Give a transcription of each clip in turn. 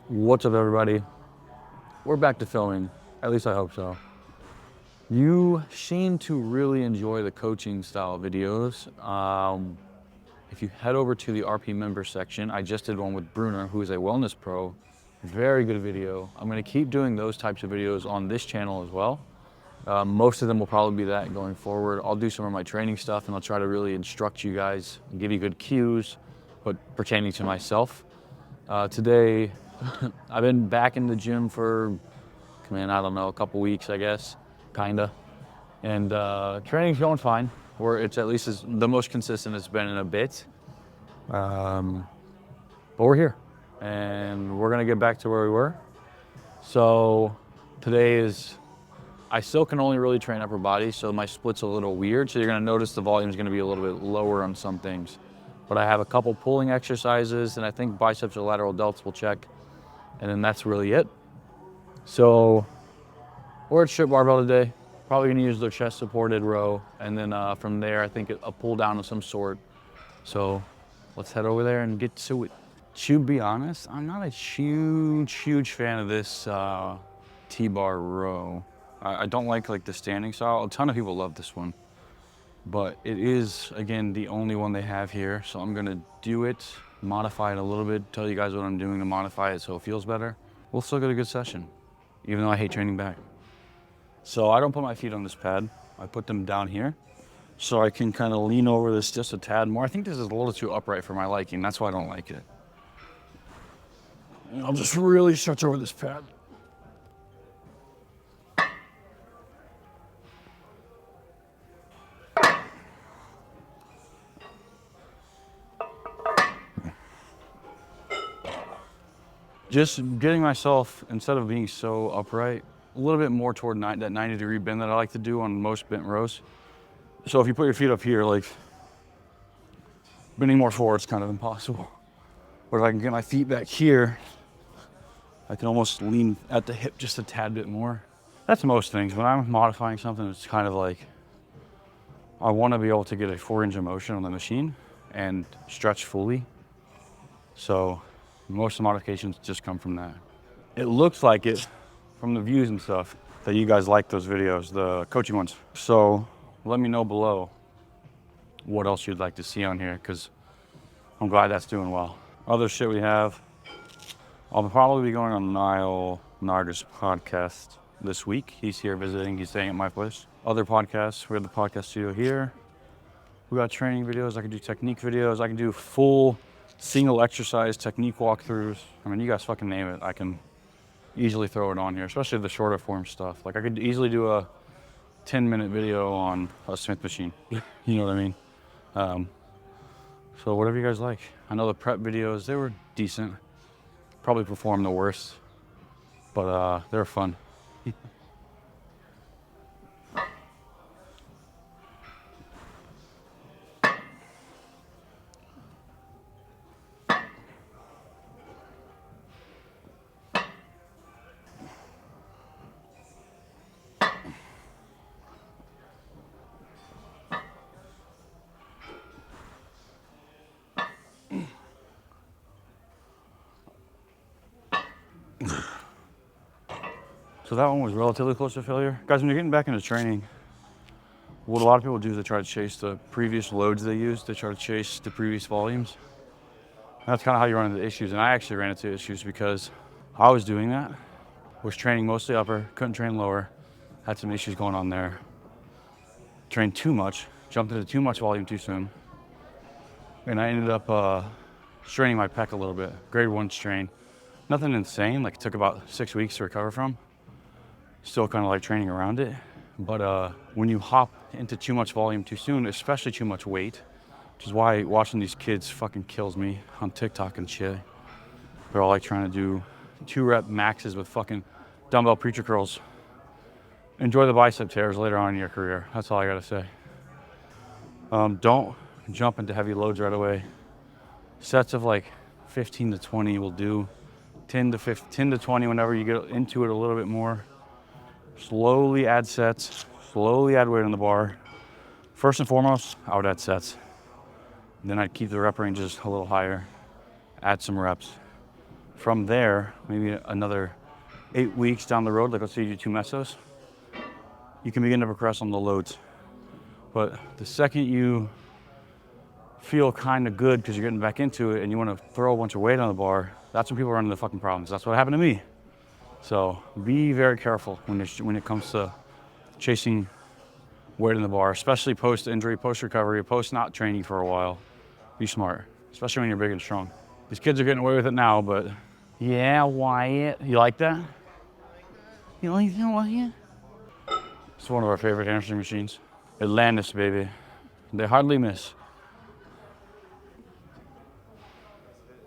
What's up, everybody? We're back to filming. At least I hope so. You seem to really enjoy the coaching style videos. If you head over to the RP member section, I just did one with Bruner, who is a wellness pro. Very good video. I'm gonna keep doing those types of videos on this channel as well. Most of them will probably be that going forward. I'll do some of my training stuff and I'll try to really instruct you guys and give you good cues, but pertaining to myself. Today, I've been back in the gym for, man, I don't know, a couple weeks, I guess, kinda. And training's going fine. It's at least the most consistent it's been in a bit. But we're here and we're gonna get back to where we were. So today I still can only really train upper body, so my split's a little weird. So you're gonna notice the volume is gonna be a little bit lower on some things. But I have a couple pulling exercises and I think biceps or lateral delts will check. And then that's really it. So we're at strip barbell today. Probably gonna use the chest supported row. And then from there, I think a pull down of some sort. So let's head over there and get to it. To be honest, I'm not a huge fan of this T-bar row. I don't like the standing style. A ton of people love this one. But it is, again, the only one they have here. So I'm gonna do it, modify it a little bit, tell you guys what I'm doing to modify it so it feels better. We'll still get a good session, even though I hate training back. So I don't put my feet on this pad. I put them down here so I can kind of lean over this just a tad more. I think this is a little too upright for my liking. That's why I don't like it. And I'll just really stretch over this pad. Just getting myself, instead of being so upright, a little bit more toward that 90-degree bend that I like to do on most bent rows. So if you put your feet up here, bending more forward is kind of impossible. But if I can get my feet back here, I can almost lean at the hip just a tad bit more. That's most things. When I'm modifying something, it's kind of I want to be able to get a 4-range of motion on the machine and stretch fully. So most of the modifications just come from that. It looks like it from the views and stuff that you guys like those videos, the coaching ones. So let me know below what else you'd like to see on here, because I'm glad that's doing well. Other shit we have, I'll probably be going on Niall Narga's podcast this week. He's here visiting, he's staying at my place. Other podcasts, we have the podcast studio here. We got training videos, I can do technique videos, I can do full single exercise technique walkthroughs. I mean, you guys fucking name it. I can easily throw it on here, especially the shorter form stuff. I could easily do a 10-minute video on a Smith machine. You know what I mean? So whatever you guys like. I know the prep videos, they were decent. Probably performed the worst, but they're fun. So that one was relatively close to failure. Guys, when you're getting back into training, what a lot of people do is they try to chase the previous loads they used. They try to chase the previous volumes. That's kind of how you run into issues. And I actually ran into issues because I was doing that, was training mostly upper, couldn't train lower, had some issues going on there. Trained too much, jumped into too much volume too soon. And I ended up straining my pec a little bit, grade 1 strain. Nothing insane, it took about 6 weeks to recover from. Still kind of training around it. But when you hop into too much volume too soon, especially too much weight, which is why watching these kids fucking kills me on TikTok and shit. They're all trying to do 2-rep maxes with fucking dumbbell preacher curls. Enjoy the bicep tears later on in your career. That's all I gotta say. Don't jump into heavy loads right away. Sets of 15 to 20 will do. 10 to 20 whenever you get into it a little bit more. Slowly add sets, slowly add weight on the bar. First and foremost, I would add sets. Then I'd keep the rep ranges a little higher, add some reps. From there, maybe another 8 weeks down the road, like let's say you do 2 mesos, you can begin to progress on the loads. But the second you feel kind of good because you're getting back into it and you want to throw a bunch of weight on the bar, that's when people run into fucking problems. That's what happened to me. So be very careful when it comes to chasing weight in the bar, especially post-injury, post-recovery, post not training for a while. Be smart, especially when you're big and strong. These kids are getting away with it now, but yeah, Wyatt. You like that? You like that, Wyatt? It's one of our favorite hamstring machines. Atlantis, baby. They hardly miss.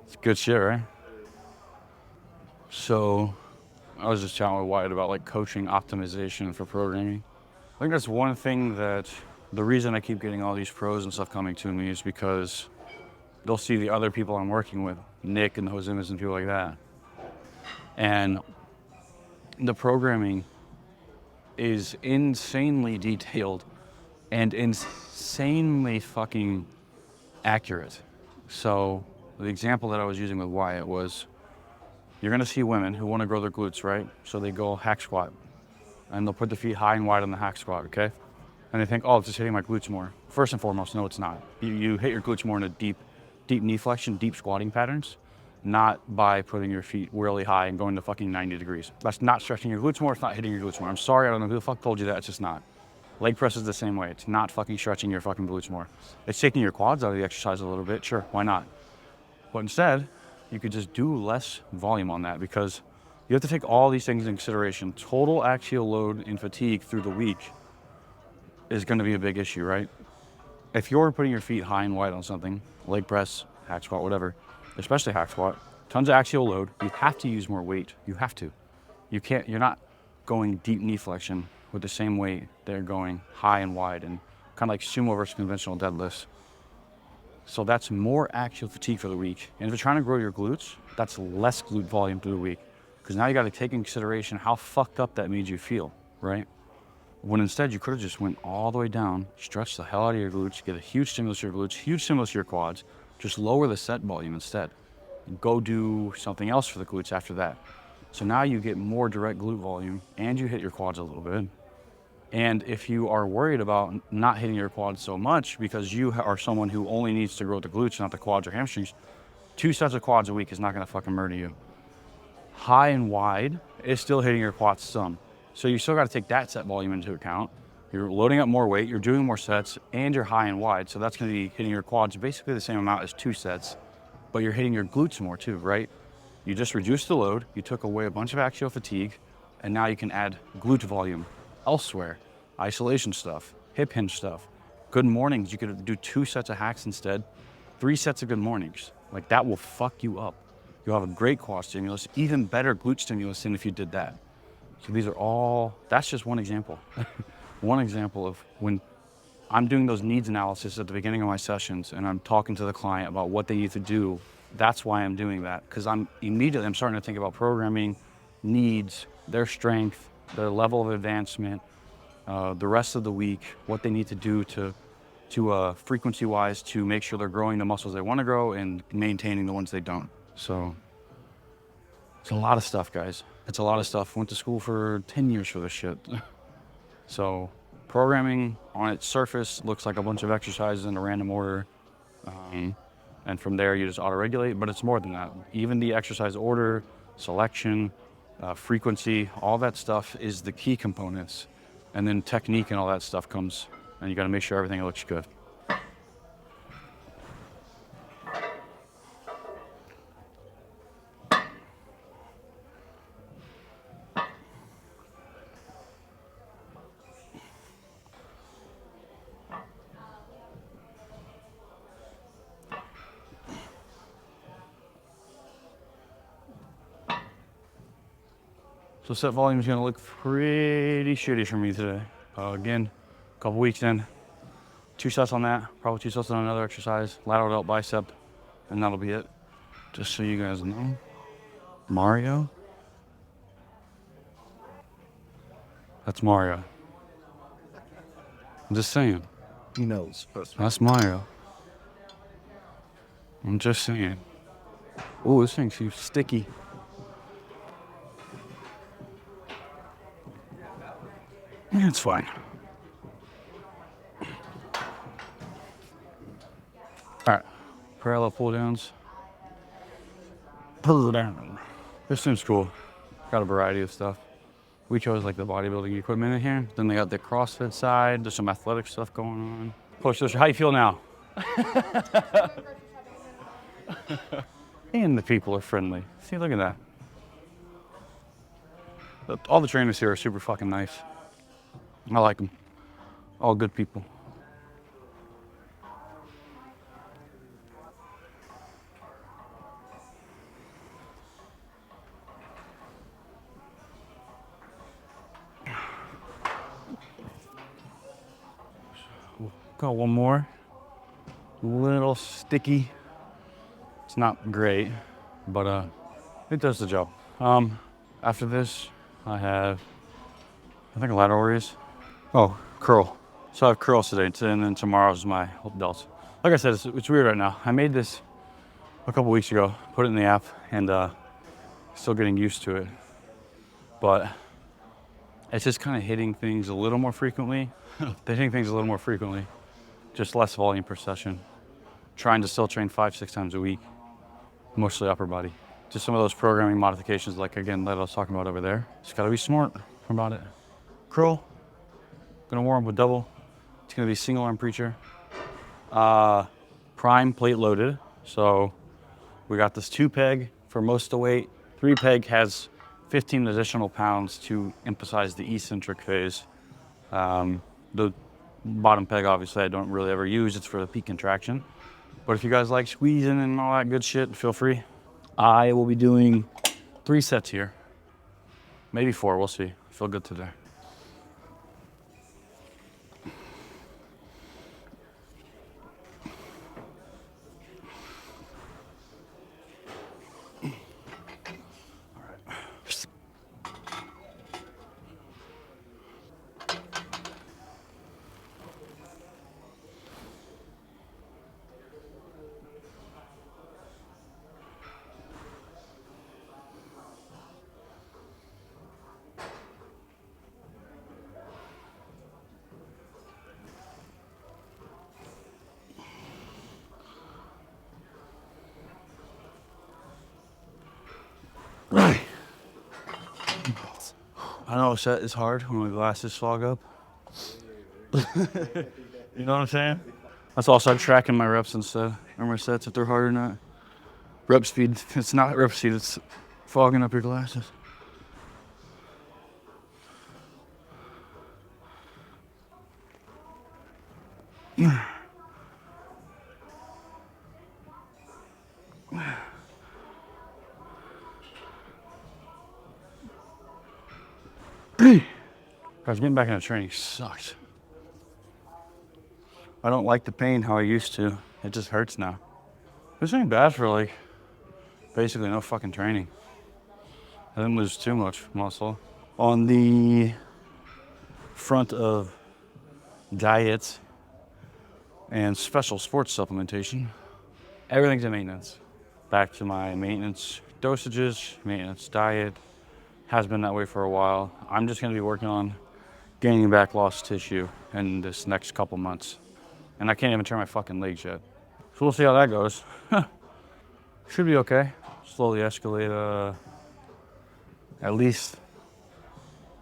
It's good shit, right? So I was just chatting with Wyatt about like coaching optimization for programming. I think that's one thing that the reason I keep getting all these pros and stuff coming to me is because they'll see the other people I'm working with, Nick and the Josemas and people like that. And the programming is insanely detailed and insanely fucking accurate. So the example that I was using with Wyatt was, you're gonna see women who wanna grow their glutes, right? So they go hack squat and they'll put their feet high and wide on the hack squat, okay? And they think, oh, it's just hitting my glutes more. First and foremost, no, it's not. You hit your glutes more in a deep knee flexion, deep squatting patterns, not by putting your feet really high and going to fucking 90 degrees. That's not stretching your glutes more, it's not hitting your glutes more. I'm sorry, I don't know who the fuck told you that, it's just not. Leg press is the same way. It's not fucking stretching your fucking glutes more. It's taking your quads out of the exercise a little bit, sure, why not? But instead, you could just do less volume on that because you have to take all these things in consideration. Total axial load and fatigue through the week is gonna be a big issue, right? If you're putting your feet high and wide on something, leg press, hack squat, whatever, especially hack squat, tons of axial load, you have to use more weight. You have to. You're not going deep knee flexion with the same weight they're going high and wide and kind of like sumo versus conventional deadlifts. So that's more axial fatigue for the week. And if you're trying to grow your glutes, that's less glute volume through the week. Because now you got to take in consideration how fucked up that made you feel, right? When instead you could have just went all the way down, stretched the hell out of your glutes, get a huge stimulus to your glutes, huge stimulus to your quads, just lower the set volume instead. And go do something else for the glutes after that. So now you get more direct glute volume and you hit your quads a little bit. And if you are worried about not hitting your quads so much because you are someone who only needs to grow the glutes, not the quads or hamstrings, 2 sets of quads a week is not gonna fucking murder you. High and wide is still hitting your quads some. So you still gotta take that set volume into account. You're loading up more weight, you're doing more sets, and you're high and wide. So that's gonna be hitting your quads basically the same amount as 2 sets, but you're hitting your glutes more too, right? You just reduced the load, you took away a bunch of axial fatigue, and now you can add glute volume elsewhere. Isolation stuff, hip hinge stuff. Good mornings, you could do 2 sets of hacks instead, 3 sets of good mornings. Like that will fuck you up. You'll have a great quad stimulus, even better glute stimulus than if you did that. So these are all, that's just one example. One example of when I'm doing those needs analysis at the beginning of my sessions and I'm talking to the client about what they need to do. That's why I'm doing that, because I'm starting to think about programming, needs, their strength, their level of advancement, the rest of the week, what they need to do to frequency-wise to make sure they're growing the muscles they want to grow and maintaining the ones they don't. So it's a lot of stuff, guys. It's a lot of stuff. Went to school for 10 years for this shit. So programming on its surface looks like a bunch of exercises in a random order. And from there you just auto-regulate, but it's more than that. Even the exercise order, selection, frequency, all that stuff is the key components. And then technique and all that stuff comes, and you gotta make sure everything looks good. So set volume is gonna look pretty shitty for me today. Again, a couple weeks in, 2 sets on that, probably 2 sets on another exercise, lateral delt bicep, and that'll be it. Just so you guys know. Mario? That's Mario. I'm just saying. He knows. That's Mario. I'm just saying. Oh, this thing seems sticky. It's fine. All right, parallel pull downs. Pull down. This seems cool. Got a variety of stuff. We chose like the bodybuilding equipment in here. Then they got the CrossFit side. There's some athletic stuff going on. Coach, how you feel now? And the people are friendly. See, look at that. All the trainers here are super fucking nice. I like them. All good people. Got one more. A little sticky. It's not great, but it does the job. After this, I think lateral raise. Oh, curl. So I have curls today, and then tomorrow's my delts. Like I said, it's weird right now. I made this a couple weeks ago, put it in the app, and still getting used to it. But it's just kind of hitting things a little more frequently. Just less volume per session. Trying to still train 5-6 times a week, mostly upper body. Just some of those programming modifications, like again, that I was talking about over there. Just gotta be smart about it. Curl, gonna warm up with double. It's gonna be single arm preacher. Prime plate loaded. So we got this 2 peg for most of the weight. 3 peg has 15 additional pounds to emphasize the eccentric phase. The bottom peg, obviously, I don't really ever use. It's for the peak contraction. But if you guys like squeezing and all that good shit, feel free. I will be doing 3 sets here. Maybe 4, we'll see. I feel good today. I know set is hard when my glasses fog up. You know what I'm saying? That's why I'll start tracking my reps instead, or my sets if they're hard or not. Rep speed, it's not rep speed, it's fogging up your glasses. Guys, getting back into training sucks. I don't like the pain how I used to. It just hurts now. This ain't bad for like basically no fucking training. I didn't lose too much muscle. On the front of diets and special sports supplementation, everything's in maintenance. Back to my maintenance dosages, maintenance diet. Has been that way for a while. I'm just gonna be working on gaining back lost tissue in this next couple months. And I can't even turn my fucking legs yet. So we'll see how that goes. Should be okay. Slowly escalate at least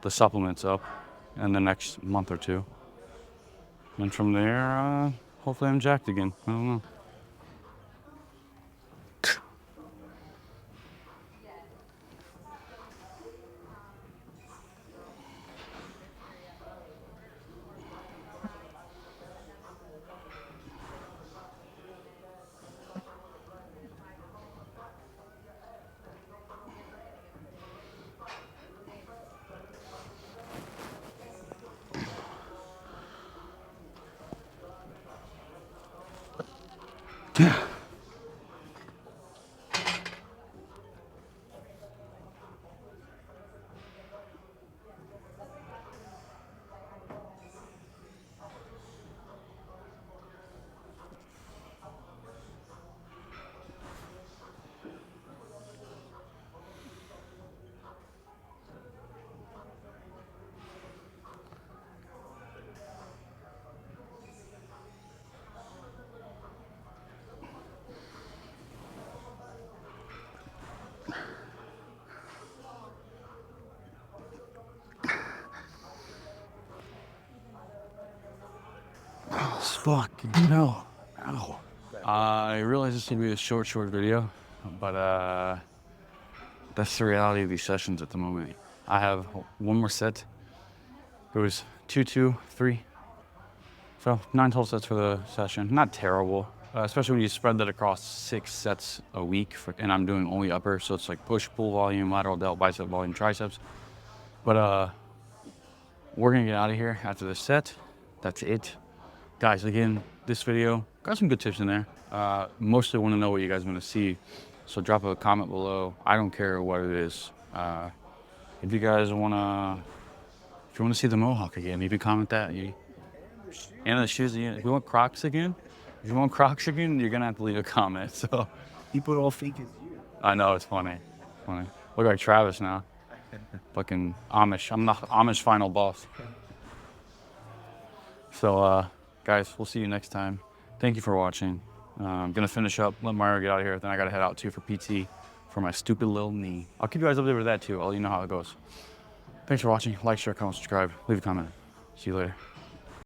the supplements up in the next month or 2. And from there, hopefully I'm jacked again. I don't know. fuck, no. Ow. I realize this would be a short video, but that's the reality of these sessions at the moment. I have one more set. It was 2, 2, 3. So 9 total sets for the session. Not terrible, especially when you spread that across 6 sets a week. And I'm doing only upper, so it's like push, pull volume, lateral delt, bicep volume, triceps. But we're gonna get out of here after this set. That's it. Guys, again, this video got some good tips in there. Mostly want to know what you guys want to see, so drop a comment below. I don't care what it is. If you guys wanna see the mohawk again, maybe comment that. And the shoes again. If you want Crocs again, you're gonna have to leave a comment. So People don't think it's you. I know, it's funny. Look like Travis now. Fucking Amish. I'm the Amish final boss. So guys, we'll see you next time. Thank you for watching. I'm gonna finish up, let Mario get out of here, then I gotta head out too for PT for my stupid little knee. I'll keep you guys updated with that too. I'll let you know how it goes. Thanks for watching. Like, share, comment, subscribe, leave a comment. See you later.